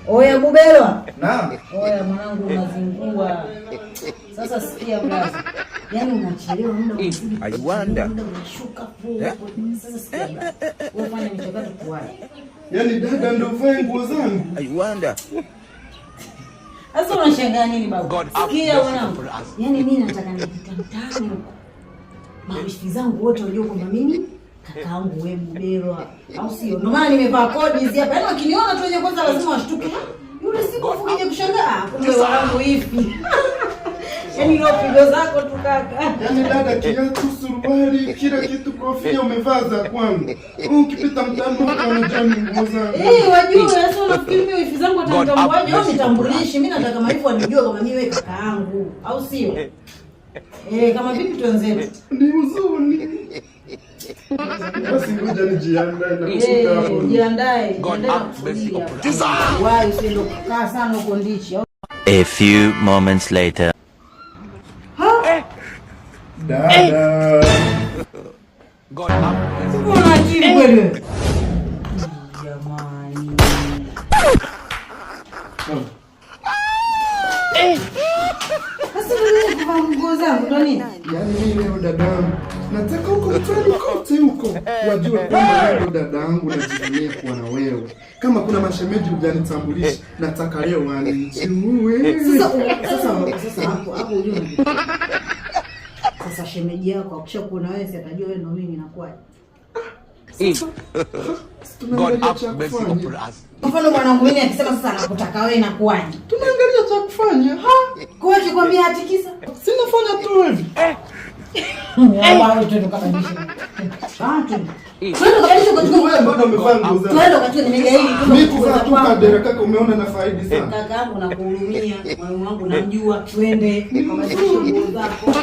Oya Bubelwa. Naam. Oya mwanangu unazingua. Sasa sikia blaza. Yaani unachelewa muda unazidi. I wonder. Unashuka pole. Sasa sikia blaza. Wewe fanya mchakato kuwahi. Yaani dada ndio vae nguo zangu. I wonder. Sasa unashangaa nini baba? Sikia mwanangu. Yaani mimi nataka nipite mtaani huko. Marafiki zangu wote wajue kwamba mimi kakaangu wewe Bubelwa. Au sio? Ndio maana nimevaa kodi hizi hapa. Yaani wakiniona tu wenyewe kwanza lazima washtuke. Yule siku ufuje kushangaa. Kumbe wangu hivi. Yaani leo pigo zako tu kaka. Yaani dada kiatu, suruali, kila kitu, kofia umevaa za kwangu. Ukipita mtaani unajua nguo zangu. Wajue sasa unafikiri mimi wifi zangu watantambuaje au nitambulishi? Mimi nataka maifu anijue kama mimi wewe kakaangu. Au sio? Kama vipi tuanze? Ni uzuni. Basi ngoja nijiandae na kutoka hapo. Jiandae. Why usiende kukaa sana huko ndichi. A few moments later. Dada. God have mercy. Unajibu kweli? Jamani. Sasa wewe kuvaa nguo zangu ndo nini? Yaani mimi leo dadangu nataka huko mtaani kote huko wajue kwamba leo dadangu najivunia kuwa na wewe. Kama kuna mashemeji hujanitambulisha, nataka leo wanijue. Sasa hapo unajua. Sasa shemeji yako akishakuona wewe atajua wewe ndo mimi inakuwaje? God have mercy upon us. Mfano mwanangu mimi akisema sasa nakutaka wewe inakuwaje? Tunaangalia cha kufanya. Kwa hiyo kwambia atikisa. Sinafanya tu hivi. Wao tu tukabadilisha. Twende kabadilisha kwa chukua wewe bado umevaa nguo zangu. Twende wakati nimegaili tu. Mimi kuvaa tu kadera kaka umeona na faidi sana. Kaka yangu nakuhurumia, moyo wangu namjua. Twende kabadilisha nguo zako.